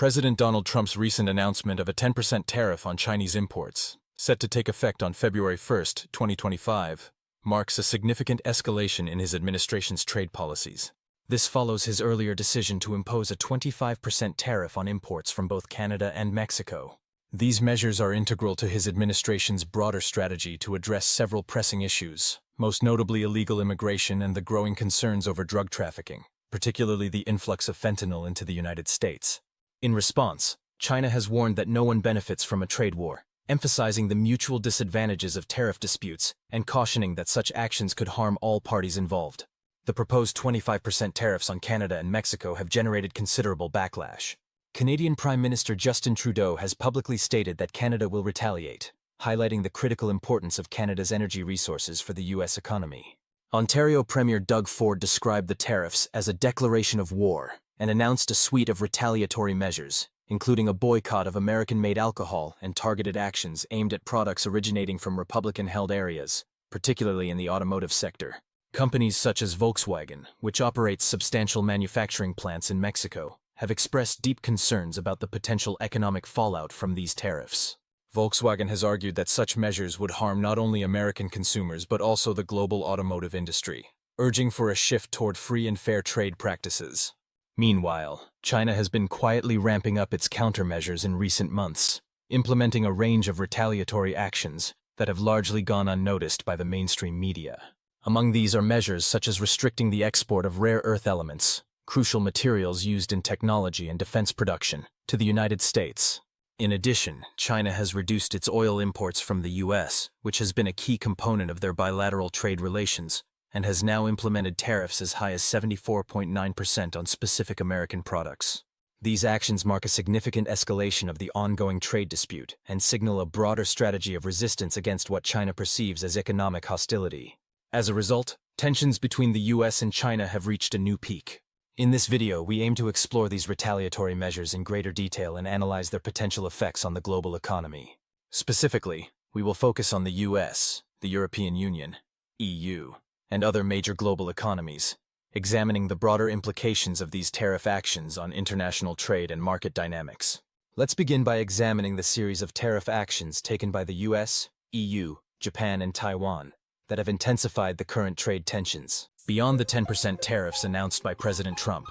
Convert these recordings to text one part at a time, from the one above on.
President Donald Trump's recent announcement of a 10% tariff on Chinese imports, set to take effect on February 1, 2025, marks a significant escalation in his administration's trade policies. This follows his earlier decision to impose a 25% tariff on imports from both Canada and Mexico. These measures are integral to his administration's broader strategy to address several pressing issues, most notably illegal immigration and the growing concerns over drug trafficking, particularly the influx of fentanyl into the United States. In response, China has warned that no one benefits from a trade war, emphasizing the mutual disadvantages of tariff disputes and cautioning that such actions could harm all parties involved. The proposed 25% tariffs on Canada and Mexico have generated considerable backlash. Canadian Prime Minister Justin Trudeau has publicly stated that Canada will retaliate, highlighting the critical importance of Canada's energy resources for the U.S. economy. Ontario Premier Doug Ford described the tariffs as a declaration of war and announced a suite of retaliatory measures, including a boycott of American-made alcohol and targeted actions aimed at products originating from Republican-held areas, particularly in the automotive sector. Companies such as Volkswagen, which operates substantial manufacturing plants in Mexico, have expressed deep concerns about the potential economic fallout from these tariffs. Volkswagen has argued that such measures would harm not only American consumers but also the global automotive industry, urging for a shift toward free and fair trade practices. Meanwhile, China has been quietly ramping up its countermeasures in recent months, implementing a range of retaliatory actions that have largely gone unnoticed by the mainstream media. Among these are measures such as restricting the export of rare earth elements, crucial materials used in technology and defense production, to the United States. In addition, China has reduced its oil imports from the U.S., which has been a key component of their bilateral trade relations, and has now implemented tariffs as high as 74.9% on specific American products. These actions mark a significant escalation of the ongoing trade dispute and signal a broader strategy of resistance against what China perceives as economic hostility. As a result, tensions between the U.S. and China have reached a new peak. In this video, we aim to explore these retaliatory measures in greater detail and analyze their potential effects on the global economy. Specifically, we will focus on the U.S., the European Union, EU, and other major global economies, examining the broader implications of these tariff actions on international trade and market dynamics. Let's begin by examining the series of tariff actions taken by the US, EU, Japan, and Taiwan that have intensified the current trade tensions. Beyond the 10% tariffs announced by President Trump,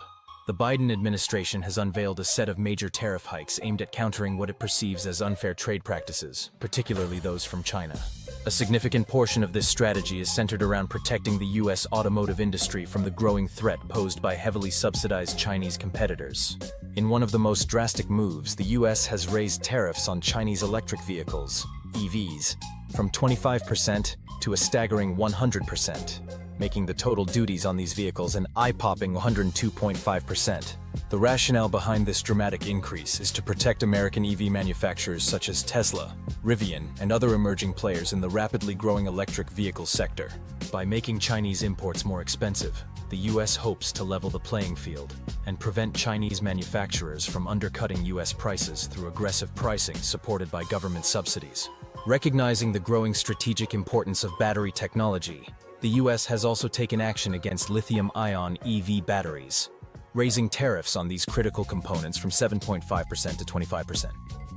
the Biden administration has unveiled a set of major tariff hikes aimed at countering what it perceives as unfair trade practices, particularly those from China. A significant portion of this strategy is centered around protecting the U.S. automotive industry from the growing threat posed by heavily subsidized Chinese competitors. In one of the most drastic moves, the U.S. has raised tariffs on Chinese electric vehicles, EVs, from 25% to a staggering 100%, making the total duties on these vehicles an eye-popping 102.5%. The rationale behind this dramatic increase is to protect American EV manufacturers such as Tesla, Rivian, and other emerging players in the rapidly growing electric vehicle sector. By making Chinese imports more expensive, the U.S. hopes to level the playing field and prevent Chinese manufacturers from undercutting U.S. prices through aggressive pricing supported by government subsidies. Recognizing the growing strategic importance of battery technology, the U.S. has also taken action against lithium-ion EV batteries, raising tariffs on these critical components from 7.5% to 25%.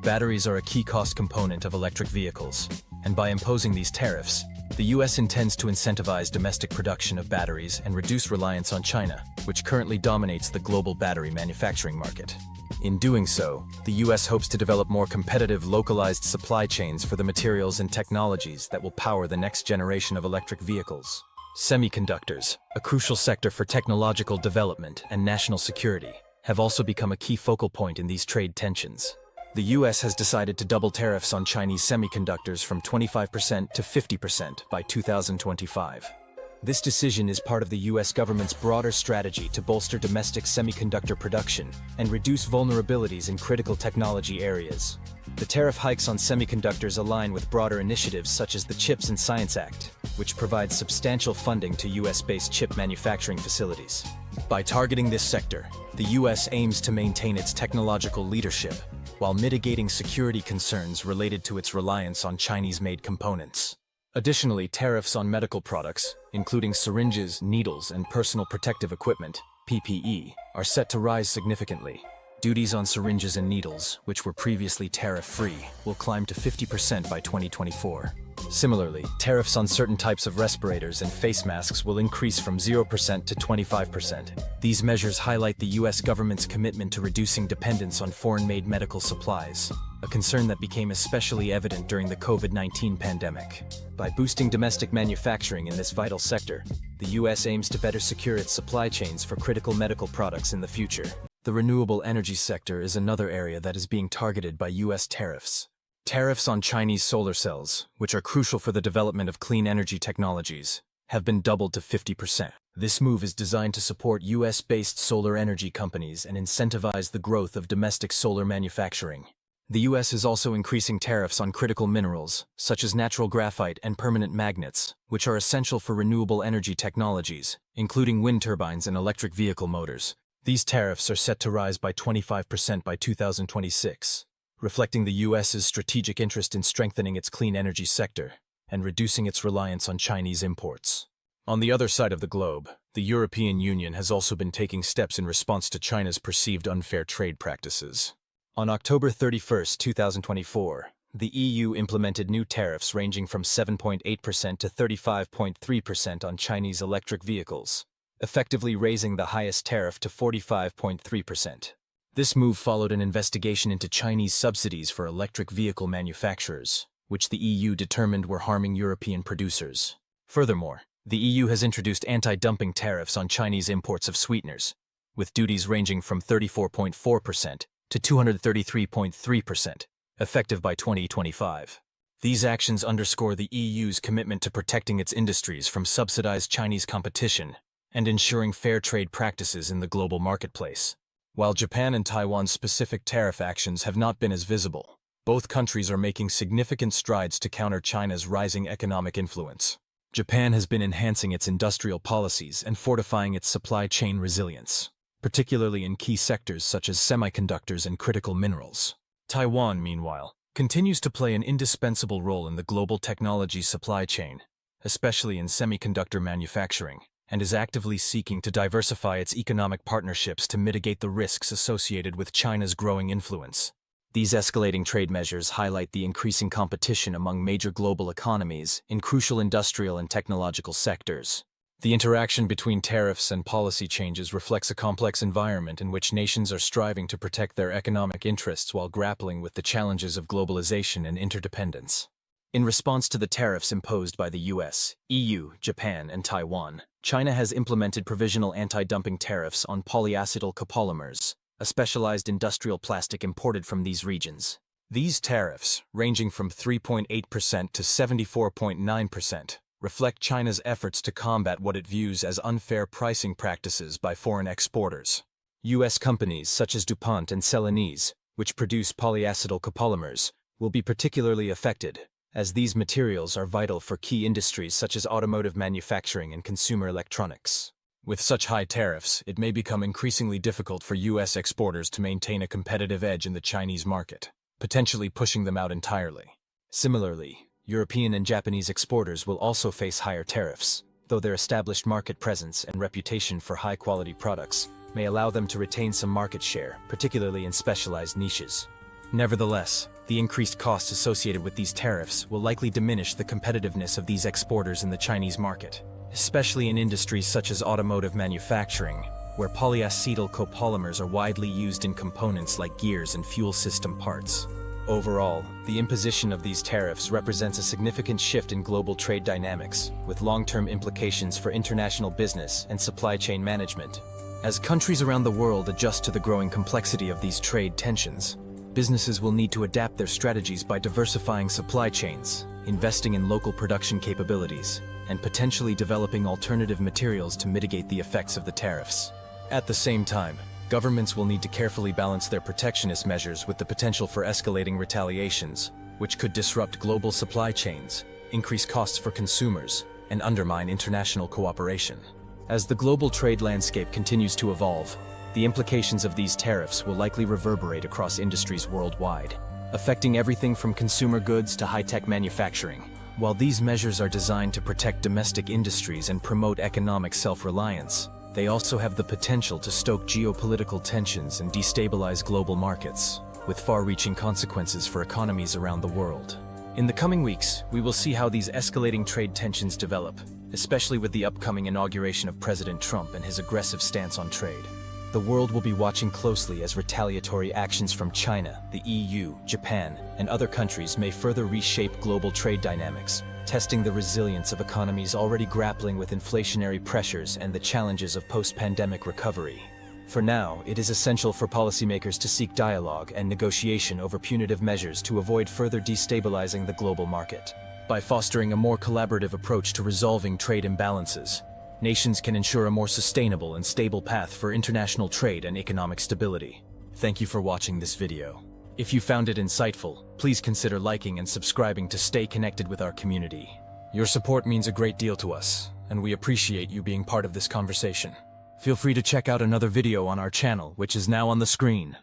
Batteries are a key cost component of electric vehicles, and by imposing these tariffs, the U.S. intends to incentivize domestic production of batteries and reduce reliance on China, which currently dominates the global battery manufacturing market. In doing so, the U.S. hopes to develop more competitive, localized supply chains for the materials and technologies that will power the next generation of electric vehicles. Semiconductors, a crucial sector for technological development and national security, have also become a key focal point in these trade tensions. The U.S. has decided to double tariffs on Chinese semiconductors from 25% to 50% by 2025. This decision is part of the U.S. government's broader strategy to bolster domestic semiconductor production and reduce vulnerabilities in critical technology areas. The tariff hikes on semiconductors align with broader initiatives such as the CHIPS and Science Act, which provides substantial funding to U.S.-based chip manufacturing facilities. By targeting this sector, the U.S. aims to maintain its technological leadership while mitigating security concerns related to its reliance on Chinese-made components. Additionally, tariffs on medical products, including syringes, needles, and personal protective equipment, PPE, are set to rise significantly. Duties on syringes and needles, which were previously tariff-free, will climb to 50% by 2024. Similarly, tariffs on certain types of respirators and face masks will increase from 0% to 25%. These measures highlight the U.S. government's commitment to reducing dependence on foreign-made medical supplies, a concern that became especially evident during the COVID-19 pandemic. By boosting domestic manufacturing in this vital sector, the U.S. aims to better secure its supply chains for critical medical products in the future. The renewable energy sector is another area that is being targeted by U.S. tariffs. Tariffs on Chinese solar cells, which are crucial for the development of clean energy technologies, have been doubled to 50%. This move is designed to support U.S.-based solar energy companies and incentivize the growth of domestic solar manufacturing. The U.S. is also increasing tariffs on critical minerals, such as natural graphite and permanent magnets, which are essential for renewable energy technologies, including wind turbines and electric vehicle motors. These tariffs are set to rise by 25% by 2026. Reflecting the U.S.'s strategic interest in strengthening its clean energy sector and reducing its reliance on Chinese imports. On the other side of the globe, the European Union has also been taking steps in response to China's perceived unfair trade practices. On October 31, 2024, the EU implemented new tariffs ranging from 7.8% to 35.3% on Chinese electric vehicles, effectively raising the highest tariff to 45.3%. This move followed an investigation into Chinese subsidies for electric vehicle manufacturers, which the EU determined were harming European producers. Furthermore, the EU has introduced anti-dumping tariffs on Chinese imports of sweeteners, with duties ranging from 34.4% to 233.3%, effective by 2025. These actions underscore the EU's commitment to protecting its industries from subsidized Chinese competition and ensuring fair trade practices in the global marketplace. While Japan and Taiwan's specific tariff actions have not been as visible, both countries are making significant strides to counter China's rising economic influence. Japan has been enhancing its industrial policies and fortifying its supply chain resilience, particularly in key sectors such as semiconductors and critical minerals. Taiwan, meanwhile, continues to play an indispensable role in the global technology supply chain, especially in semiconductor manufacturing, and is actively seeking to diversify its economic partnerships to mitigate the risks associated with China's growing influence. These escalating trade measures highlight the increasing competition among major global economies in crucial industrial and technological sectors. The interaction between tariffs and policy changes reflects a complex environment in which nations are striving to protect their economic interests while grappling with the challenges of globalization and interdependence. In response to the tariffs imposed by the US, EU, Japan, and Taiwan, China has implemented provisional anti-dumping tariffs on polyacetyl copolymers, a specialized industrial plastic imported from these regions. These tariffs, ranging from 3.8% to 74.9%, reflect China's efforts to combat what it views as unfair pricing practices by foreign exporters. US companies such as DuPont and Celanese, which produce polyacetyl copolymers, will be particularly affected, as these materials are vital for key industries such as automotive manufacturing and consumer electronics. With such high tariffs, it may become increasingly difficult for U.S. exporters to maintain a competitive edge in the Chinese market, potentially pushing them out entirely. Similarly, European and Japanese exporters will also face higher tariffs, though their established market presence and reputation for high-quality products may allow them to retain some market share, particularly in specialized niches. Nevertheless, the increased costs associated with these tariffs will likely diminish the competitiveness of these exporters in the Chinese market, especially in industries such as automotive manufacturing, where polyacetyl copolymers are widely used in components like gears and fuel system parts. Overall, the imposition of these tariffs represents a significant shift in global trade dynamics, with long-term implications for international business and supply chain management. As countries around the world adjust to the growing complexity of these trade tensions, businesses will need to adapt their strategies by diversifying supply chains, investing in local production capabilities, and potentially developing alternative materials to mitigate the effects of the tariffs. At the same time, governments will need to carefully balance their protectionist measures with the potential for escalating retaliations, which could disrupt global supply chains, increase costs for consumers, and undermine international cooperation. As the global trade landscape continues to evolve, the implications of these tariffs will likely reverberate across industries worldwide, affecting everything from consumer goods to high-tech manufacturing. While these measures are designed to protect domestic industries and promote economic self-reliance, they also have the potential to stoke geopolitical tensions and destabilize global markets, with far-reaching consequences for economies around the world. In the coming weeks, we will see how these escalating trade tensions develop, especially with the upcoming inauguration of President Trump and his aggressive stance on trade. The world will be watching closely as retaliatory actions from China, the EU, Japan, and other countries may further reshape global trade dynamics, testing the resilience of economies already grappling with inflationary pressures and the challenges of post-pandemic recovery. For now, it is essential for policymakers to seek dialogue and negotiation over punitive measures to avoid further destabilizing the global market. By fostering a more collaborative approach to resolving trade imbalances, nations can ensure a more sustainable and stable path for international trade and economic stability. Thank you for watching this video. If you found it insightful, please consider liking and subscribing to stay connected with our community. Your support means a great deal to us, and we appreciate you being part of this conversation. Feel free to check out another video on our channel, which is now on the screen.